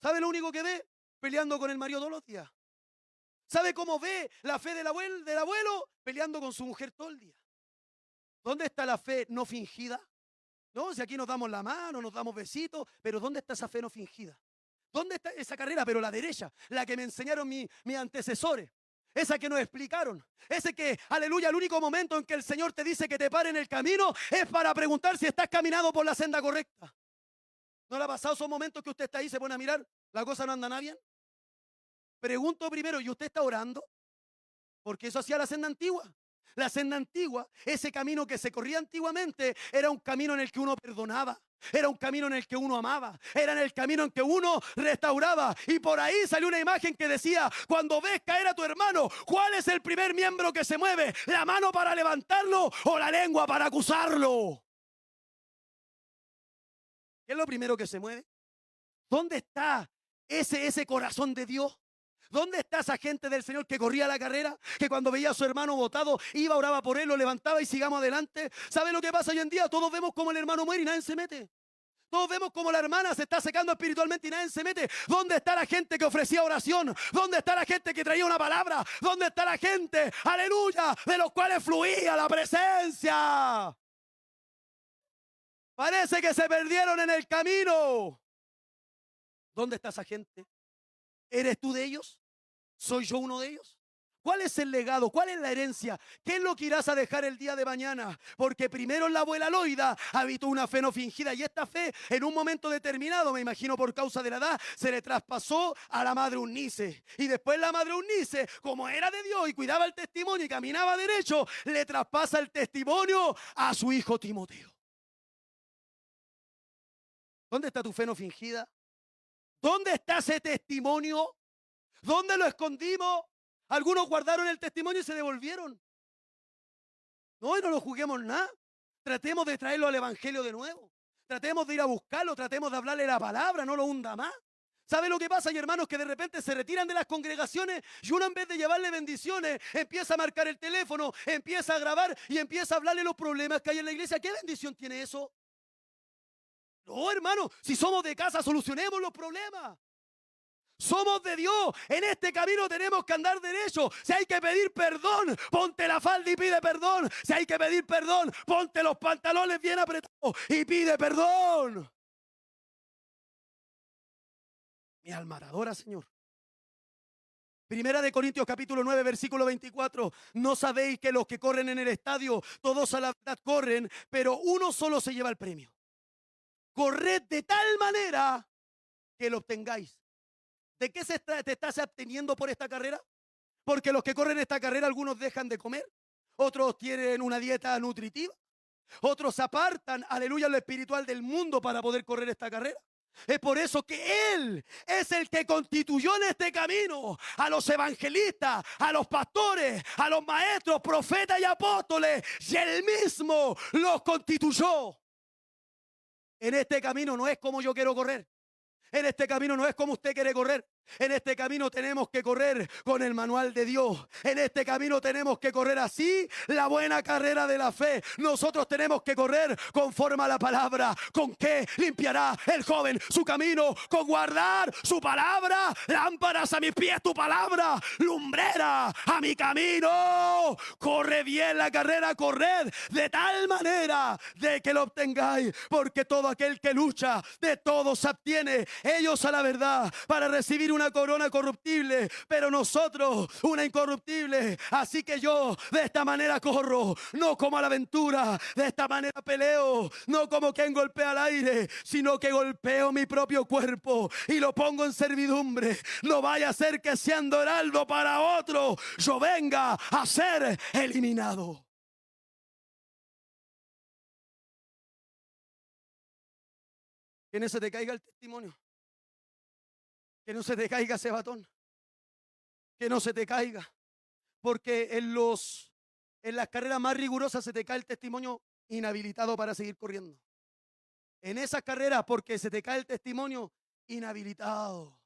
¿Sabe lo único que ve? Peleando con el marido todos los días. ¿Sabe cómo ve la fe del abuelo? Peleando con su mujer todo el día. ¿Dónde está la fe no fingida? No, si aquí nos damos la mano, nos damos besitos, pero ¿dónde está esa fe no fingida? ¿Dónde está esa carrera? Pero la derecha, la que me enseñaron mis antecesores. Esa que nos explicaron. Ese que, aleluya, el único momento en que el Señor te dice que te pare en el camino es para preguntar si estás caminando por la senda correcta. ¿No le ha pasado esos momentos que usted está ahí y se pone a mirar? ¿La cosa no anda nada bien? Pregunto primero, ¿y usted está orando? Porque eso hacía la senda antigua. La senda antigua, ese camino que se corría antiguamente, era un camino en el que uno perdonaba. Era un camino en el que uno amaba. Era en el camino en que uno restauraba. Y por ahí salió una imagen que decía, cuando ves caer a tu hermano, ¿cuál es el primer miembro que se mueve? ¿La mano para levantarlo o la lengua para acusarlo? ¿Qué es lo primero que se mueve? ¿Dónde está ese corazón de Dios? ¿Dónde está esa gente del Señor que corría la carrera? Que cuando veía a su hermano botado, iba, oraba por él, lo levantaba y sigamos adelante. ¿Sabe lo que pasa hoy en día? Todos vemos como el hermano muere y nadie se mete. Todos vemos como la hermana se está secando espiritualmente y nadie se mete. ¿Dónde está la gente que ofrecía oración? ¿Dónde está la gente que traía una palabra? ¿Dónde está la gente, aleluya, de los cuales fluía la presencia? Parece que se perdieron en el camino. ¿Dónde está esa gente? ¿Eres tú de ellos? ¿Soy yo uno de ellos? ¿Cuál es el legado? ¿Cuál es la herencia? ¿Qué es lo que irás a dejar el día de mañana? Porque primero la abuela Loida habitó una fe no fingida y esta fe en un momento determinado, me imagino por causa de la edad, se le traspasó a la madre Eunice. Y después la madre Eunice, como era de Dios y cuidaba el testimonio y caminaba derecho, le traspasa el testimonio a su hijo Timoteo. ¿Dónde está tu fe no fingida? ¿Dónde está ese testimonio? ¿Dónde lo escondimos? Algunos guardaron el testimonio y se devolvieron. No, y no lo juguemos nada. Tratemos de traerlo al evangelio de nuevo. Tratemos de ir a buscarlo, tratemos de hablarle la palabra, no lo hunda más. ¿Sabe lo que pasa? Hay hermanos que de repente se retiran de las congregaciones y uno en vez de llevarle bendiciones empieza a marcar el teléfono, empieza a grabar y empieza a hablarle los problemas que hay en la iglesia. ¿Qué bendición tiene eso? No, hermano, si somos de casa, solucionemos los problemas. Somos de Dios. En este camino tenemos que andar derecho. Si hay que pedir perdón, ponte la falda y pide perdón. Si hay que pedir perdón, ponte los pantalones bien apretados y pide perdón. Mi alma te adora, Señor. Primera de Corintios capítulo 9, versículo 24. ¿No sabéis que los que corren en el estadio, todos a la verdad corren, pero uno solo se lleva el premio? Corred de tal manera que lo obtengáis. ¿De qué te estás absteniendo por esta carrera? Porque los que corren esta carrera, algunos dejan de comer, otros tienen una dieta nutritiva, otros apartan, aleluya, lo espiritual del mundo para poder correr esta carrera. Es por eso que Él es el que constituyó en este camino a los evangelistas, a los pastores, a los maestros, profetas y apóstoles, y Él mismo los constituyó. En este camino no es como yo quiero correr. En este camino no es como usted quiere correr. En este camino tenemos que correr con el manual de Dios. En este camino tenemos que correr así la buena carrera de la fe. Nosotros tenemos que correr conforme a la palabra. ¿Con qué limpiará el joven su camino? Con guardar su palabra. Lámparas a mis pies tu palabra, lumbrera a mi camino. Corre bien la carrera, corred de tal manera de que lo obtengáis. Porque todo aquel que lucha, de todo se abstiene. Ellos a la verdad para recibir una corona corruptible, pero nosotros una incorruptible. Así que yo de esta manera corro, no como a la aventura, de esta manera peleo, no como quien golpea al aire, sino que golpeo mi propio cuerpo y lo pongo en servidumbre. No vaya a ser que siendo heraldo para otro, yo venga a ser eliminado. Que no se te caiga el testimonio. Que no se te caiga ese batón. Que no se te caiga. Porque en las carreras más rigurosas se te cae el testimonio inhabilitado para seguir corriendo. En esas carreras, porque se te cae el testimonio inhabilitado.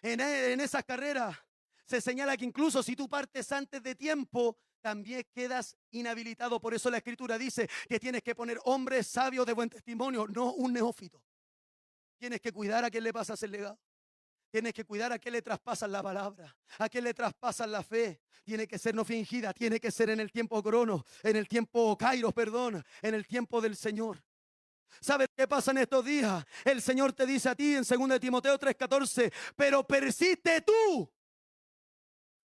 En esas carreras se señala que incluso si tú partes antes de tiempo, también quedas inhabilitado. Por eso la Escritura dice que tienes que poner hombres sabios de buen testimonio, no un neófito. Tienes que cuidar a quien le pasas el legado. Tienes que cuidar a quien le traspasan la palabra, a quien le traspasan la fe. Tiene que ser no fingida, tiene que ser en el tiempo crono, en el tiempo kairos, perdón, en el tiempo del Señor. ¿Sabes qué pasa en estos días? El Señor te dice a ti en 2 Timoteo 3:14, pero persiste tú,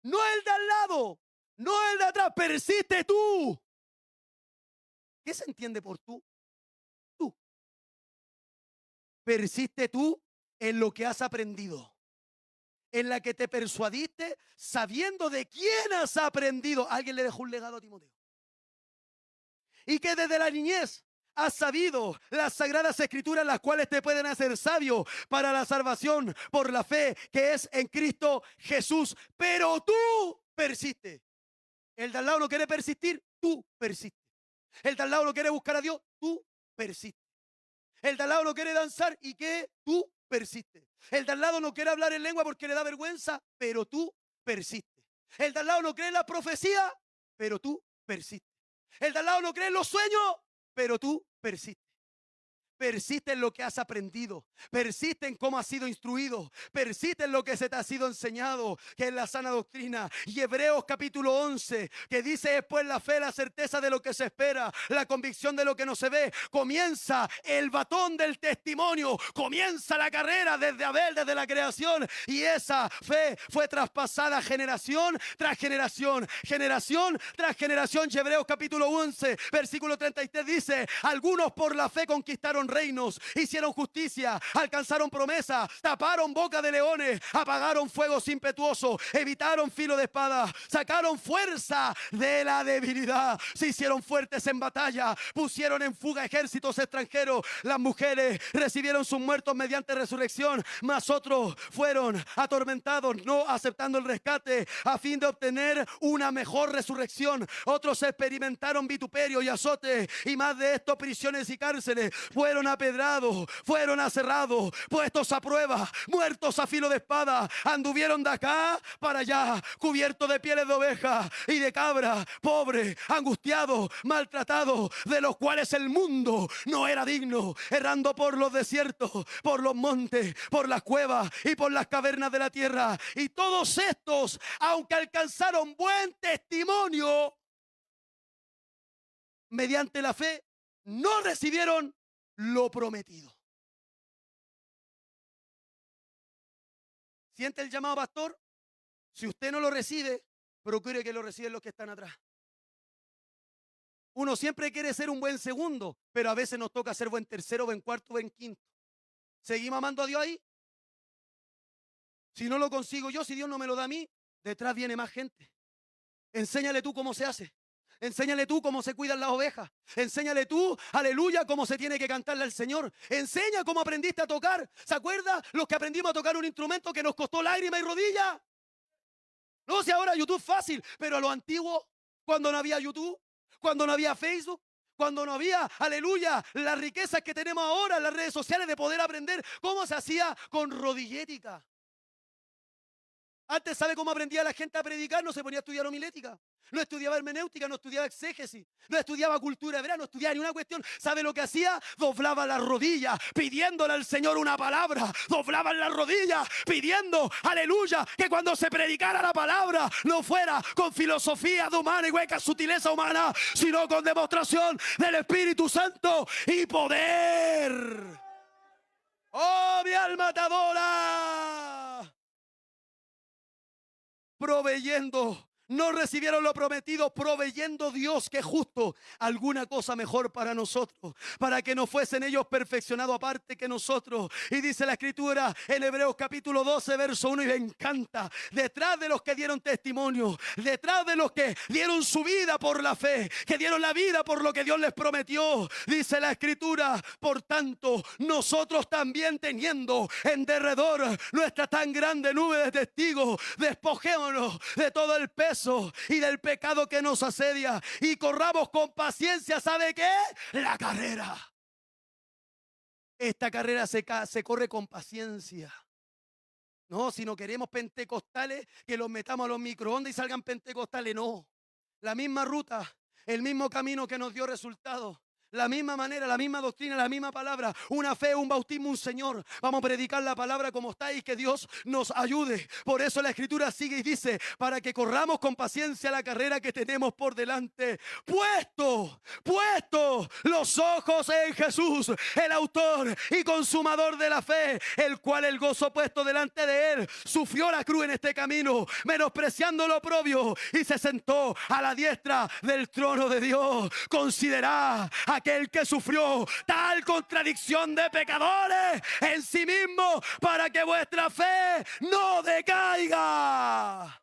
no el de al lado, no el de atrás, persiste tú. ¿Qué se entiende por tú? Tú. Persiste tú en lo que has aprendido, en la que te persuadiste sabiendo de quién has aprendido. Alguien le dejó un legado a Timoteo. Y que desde la niñez has sabido las sagradas escrituras, las cuales te pueden hacer sabio para la salvación por la fe que es en Cristo Jesús. Pero tú persiste. El de al lado no quiere persistir, tú persiste. El de al lado no quiere buscar a Dios, tú persiste. El de al lado no quiere danzar y que tú persiste. El de al lado no quiere hablar en lengua porque le da vergüenza, pero tú persiste. El de al lado no cree en la profecía, pero tú persiste. El de al lado no cree en los sueños, pero tú persiste. Persiste en lo que has aprendido. Persiste en cómo has sido instruido. Persiste en lo que se te ha sido enseñado, que es la sana doctrina. Y Hebreos capítulo 11, que dice después la fe, la certeza de lo que se espera, la convicción de lo que no se ve. Comienza el batón del testimonio. Comienza la carrera desde Abel, desde la creación. Y esa fe fue traspasada generación tras generación. Generación tras generación. Y Hebreos capítulo 11, versículo 33 dice: algunos por la fe conquistaron reinos, hicieron justicia, alcanzaron promesa, taparon boca de leones, apagaron fuegos impetuosos, evitaron filo de espada, sacaron fuerza de la debilidad, se hicieron fuertes en batalla, pusieron en fuga ejércitos extranjeros. Las mujeres recibieron sus muertos mediante resurrección, mas otros fueron atormentados, no aceptando el rescate a fin de obtener una mejor resurrección. Otros experimentaron vituperio y azote, y más de esto, prisiones y cárceles. Fueron apedrados, fueron aserrados, puestos a prueba, muertos a filo de espada. Anduvieron de acá para allá, cubiertos de pieles de oveja y de cabra, pobres, angustiados, maltratados, de los cuales el mundo no era digno, errando por los desiertos, por los montes, por las cuevas y por las cavernas de la tierra. Y todos estos, aunque alcanzaron buen testimonio mediante la fe, no recibieron lo prometido. ¿Siente el llamado, pastor? Si usted no lo recibe, procure que lo reciban los que están atrás. Uno siempre quiere ser un buen segundo, pero a veces nos toca ser buen tercero, buen cuarto, buen quinto. ¿Seguimos amando a Dios ahí? Si no lo consigo yo, si Dios no me lo da a mí, detrás viene más gente. Enséñale tú cómo se hace. Enséñale tú cómo se cuidan las ovejas. Enséñale tú, aleluya, cómo se tiene que cantarle al Señor. Enseña cómo aprendiste a tocar. ¿Se acuerda los que aprendimos a tocar un instrumento que nos costó lágrimas y rodillas? No, si ahora YouTube es fácil, pero a lo antiguo, cuando no había YouTube, cuando no había Facebook, cuando no había, aleluya, las riquezas que tenemos ahora en las redes sociales de poder aprender cómo se hacía con rodillética. Antes, ¿sabe cómo aprendía la gente a predicar? No se ponía a estudiar homilética, no estudiaba hermenéutica, no estudiaba exégesis, no estudiaba cultura hebrea, no estudiaba ni una cuestión. ¿Sabe lo que hacía? Doblaba las rodillas pidiéndole al Señor una palabra. Doblaban las rodillas pidiendo, aleluya, que cuando se predicara la palabra no fuera con filosofía de humana y hueca sutileza humana, sino con demostración del Espíritu Santo y poder. ¡Oh, mi alma te adora! Proveyendo, no recibieron lo prometido, proveyendo Dios, que es justo, alguna cosa mejor para nosotros, para que no fuesen ellos perfeccionados aparte que nosotros. Y dice la Escritura en Hebreos capítulo 12, verso 1, y me encanta: detrás de los que dieron testimonio, detrás de los que dieron su vida por la fe, que dieron la vida por lo que Dios les prometió, dice la Escritura: por tanto, nosotros también, teniendo en derredor nuestra tan grande nube de testigos, despojémonos de todo el peso y del pecado que nos asedia, y corramos con paciencia, ¿sabe qué? La carrera. Esta carrera se corre con paciencia. No, si no queremos pentecostales que los metamos a los microondas y salgan pentecostales, no. La misma ruta, el mismo camino que nos dio resultados. La misma manera, la misma doctrina, la misma palabra, una fe, un bautismo, un Señor. Vamos a predicar la palabra como está y que Dios nos ayude. Por eso la Escritura sigue y dice: para que corramos con paciencia la carrera que tenemos por delante. Puesto los ojos en Jesús, el autor y consumador de la fe, el cual el gozo puesto delante de él sufrió la cruz en este camino, menospreciando lo oprobio, y se sentó a la diestra del trono de Dios. Considerad aquel que sufrió tal contradicción de pecadores en sí mismo, para que vuestra fe no decaiga.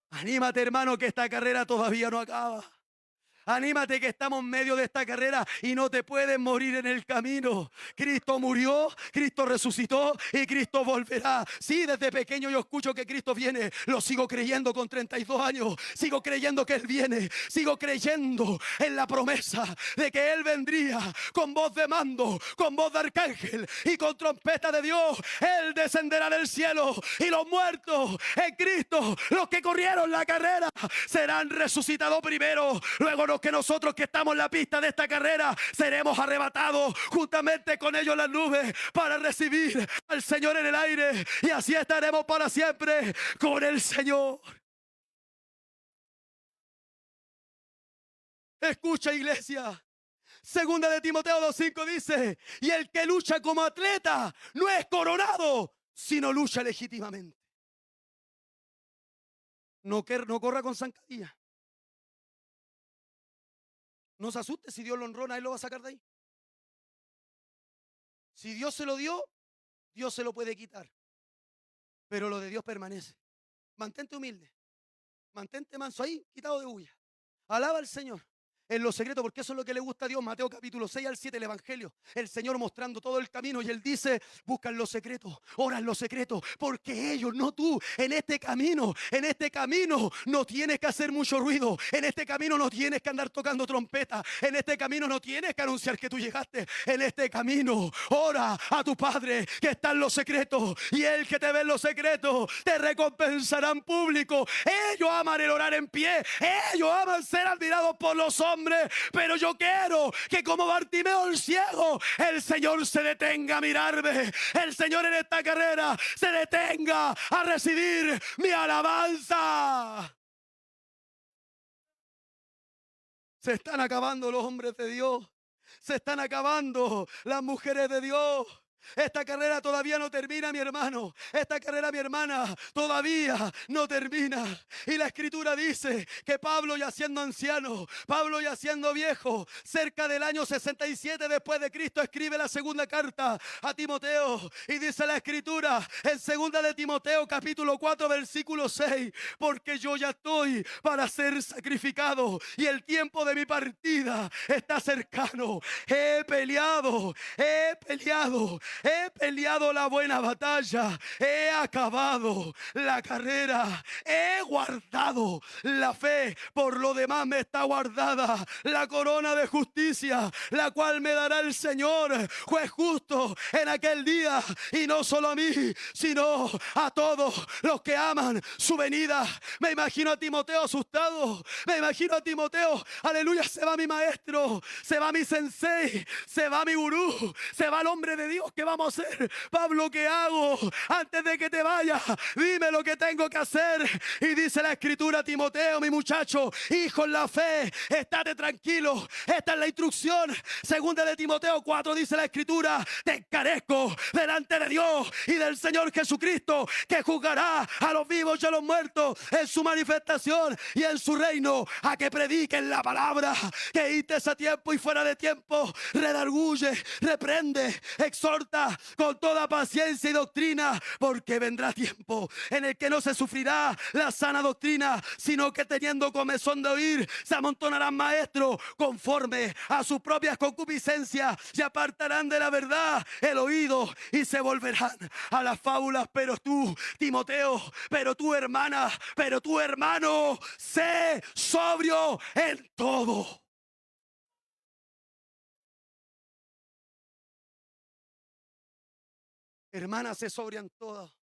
Anímate, hermano, que esta carrera todavía no acaba. Anímate, que estamos en medio de esta carrera y no te puedes morir en el camino. Cristo murió, Cristo resucitó y Cristo volverá. Sí, desde pequeño yo escucho que Cristo viene. Lo sigo creyendo con 32 años. Sigo creyendo que Él viene. Sigo creyendo en la promesa de que Él vendría con voz de mando, con voz de arcángel y con trompeta de Dios. Él descenderá del cielo y los muertos en Cristo, los que corrieron la carrera, serán resucitados primero. Luego pero que nosotros que estamos en la pista de esta carrera seremos arrebatados juntamente con ellos en las nubes para recibir al Señor en el aire, y así estaremos para siempre con el Señor. Escucha, iglesia. Segunda de Timoteo 2:5 dice: y el que lucha como atleta no es coronado, sino lucha legítimamente. No corra con zancadilla. No se asuste, si Dios lo honró, Él lo va a sacar de ahí. Si Dios se lo dio, Dios se lo puede quitar. Pero lo de Dios permanece. Mantente humilde. Mantente manso ahí, quitado de bulla. Alaba al Señor en lo secreto, porque eso es lo que le gusta a Dios. Mateo capítulo 6 al 7, el Evangelio. El Señor mostrando todo el camino, y Él dice: busca en lo secreto, ora en lo secreto, porque ellos, no tú, en este camino no tienes que hacer mucho ruido. En este camino no tienes que andar tocando trompeta. En este camino no tienes que anunciar que tú llegaste. En este camino ora a tu Padre que está en lo secreto, y Él que te ve en lo secreto te recompensará en público. Ellos aman el orar en pie, ellos aman ser admirados por los hombres. Pero yo quiero que, como Bartimeo el ciego, el Señor se detenga a mirarme. El Señor en esta carrera se detenga a recibir mi alabanza. Se están acabando los hombres de Dios. Se están acabando las mujeres de Dios. Esta carrera todavía no termina, mi hermano. Esta carrera, mi hermana, todavía no termina. Y la Escritura dice que Pablo, ya siendo anciano, Pablo, ya siendo viejo, cerca del año 67 después de Cristo, escribe la segunda carta a Timoteo. Y dice la Escritura en segunda de Timoteo capítulo 4 versículo 6: porque yo ya estoy para ser sacrificado, y el tiempo de mi partida está cercano. He peleado la buena batalla, he acabado la carrera, he guardado la fe. Por lo demás me está guardada la corona de justicia, la cual me dará el Señor, juez justo, en aquel día, y no solo a mí, sino a todos los que aman su venida. Me imagino a Timoteo asustado, me imagino a Timoteo, aleluya, se va mi maestro, se va mi sensei, se va mi gurú, se va el hombre de Dios. ¿Qué vamos a hacer? Pablo, ¿qué hago? Antes de que te vayas, dime lo que tengo que hacer. Y dice la Escritura: Timoteo, mi muchacho, hijo en la fe, estate tranquilo. Esta es la instrucción. Segunda de Timoteo 4 dice la Escritura: te encarezco delante de Dios y del Señor Jesucristo, que juzgará a los vivos y a los muertos en su manifestación y en su reino, a que prediquen la palabra, que ítes a tiempo y fuera de tiempo, redarguye, reprende, exhorta con toda paciencia y doctrina, porque vendrá tiempo en el que no se sufrirá la sana doctrina, sino que, teniendo comezón de oír, se amontonarán maestros conforme a sus propias concupiscencias, y apartarán de la verdad el oído y se volverán a las fábulas. Pero tú, Timoteo, pero tú, hermana, pero tú, hermano, sé sobrio en todo. Hermana, sé sobrio en todo.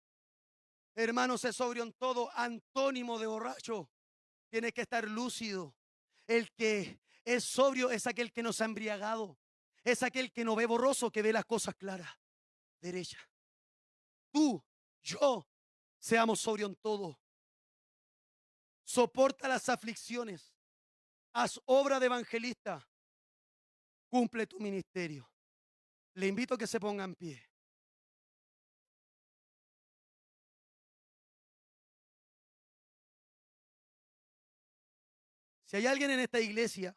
Hermano, sé sobrio en todo. Antónimo de borracho. Tienes que estar lúcido. El que es sobrio es aquel que no se ha embriagado. Es aquel que no ve borroso, que ve las cosas claras, derecha. Tú, yo, seamos sobrios en todo. Soporta las aflicciones. Haz obra de evangelista. Cumple tu ministerio. Le invito a que se ponga en pie. Si hay alguien en esta iglesia,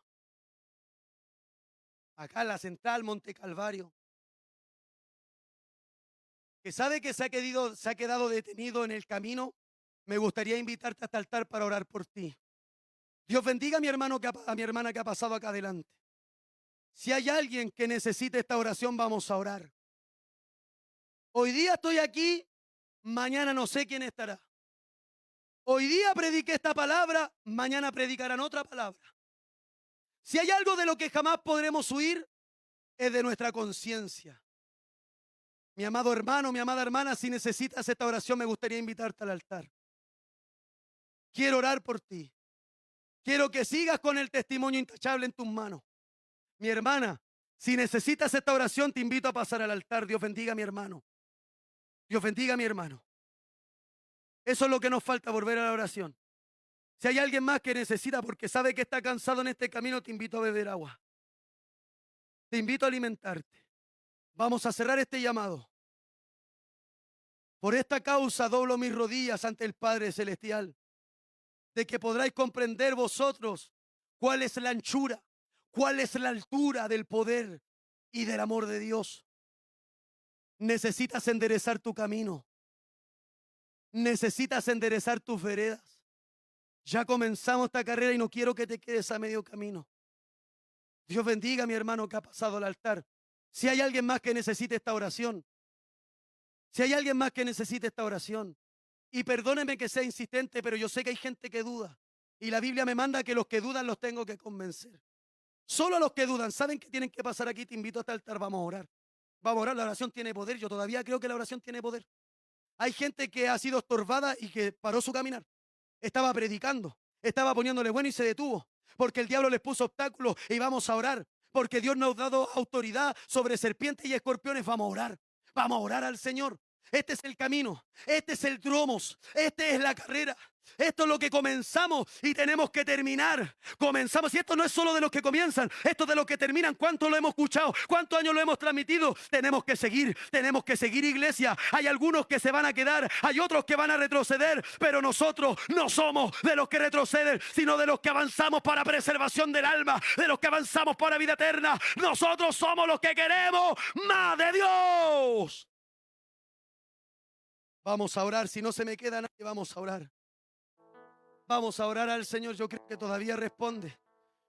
acá en la central Monte Calvario, que sabe que se ha quedado detenido en el camino, me gustaría invitarte a este altar para orar por ti. Dios bendiga a mi hermano, a mi hermana que ha pasado acá adelante. Si hay alguien que necesite esta oración, vamos a orar. Hoy día estoy aquí, mañana no sé quién estará. Hoy día prediqué esta palabra, mañana predicarán otra palabra. Si hay algo de lo que jamás podremos huir, es de nuestra conciencia. Mi amado hermano, mi amada hermana, si necesitas esta oración, me gustaría invitarte al altar. Quiero orar por ti. Quiero que sigas con el testimonio intachable en tus manos. Mi hermana, si necesitas esta oración, te invito a pasar al altar. Dios bendiga a mi hermano. Dios bendiga a mi hermano. Eso es lo que nos falta, volver a la oración. Si hay alguien más que necesita porque sabe que está cansado en este camino, te invito a beber agua. Te invito a alimentarte. Vamos a cerrar este llamado. Por esta causa doblo mis rodillas ante el Padre Celestial, de que podráis comprender vosotros cuál es la anchura, cuál es la altura del poder y del amor de Dios. Necesitas enderezar tu camino. Necesitas enderezar tus veredas. Ya comenzamos esta carrera y no quiero que te quedes a medio camino. Dios bendiga a mi hermano que ha pasado al altar. Si hay alguien más que necesite esta oración, si hay alguien más que necesite esta oración, y perdóneme que sea insistente, pero yo sé que hay gente que duda. Y la Biblia me manda que los que dudan los tengo que convencer. Solo a los que dudan, ¿saben qué tienen que pasar aquí? Te invito a este altar, vamos a orar. Vamos a orar, la oración tiene poder. Yo todavía creo que la oración tiene poder. Hay gente que ha sido estorbada y que paró su caminar. Estaba predicando, estaba poniéndole bueno y se detuvo. Porque el diablo les puso obstáculos y vamos a orar. Porque Dios nos ha dado autoridad sobre serpientes y escorpiones. Vamos a orar. Vamos a orar al Señor. Este es el camino, este es el dromos, esta es la carrera. Esto es lo que comenzamos y tenemos que terminar. Comenzamos, y esto no es solo de los que comienzan, esto es de los que terminan. ¿Cuánto lo hemos escuchado? ¿Cuántos años lo hemos transmitido? Tenemos que seguir, iglesia. Hay algunos que se van a quedar, hay otros que van a retroceder, pero nosotros no somos de los que retroceden, sino de los que avanzamos para preservación del alma, de los que avanzamos para vida eterna. Nosotros somos los que queremos más de Dios. Vamos a orar, si no se me queda nadie, vamos a orar. Vamos a orar al Señor, yo creo que todavía responde.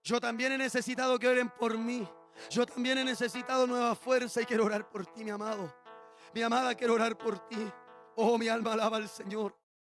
Yo también he necesitado que oren por mí. Yo también he necesitado nueva fuerza y quiero orar por ti, mi amado. Mi amada, quiero orar por ti. Oh, mi alma alaba al Señor.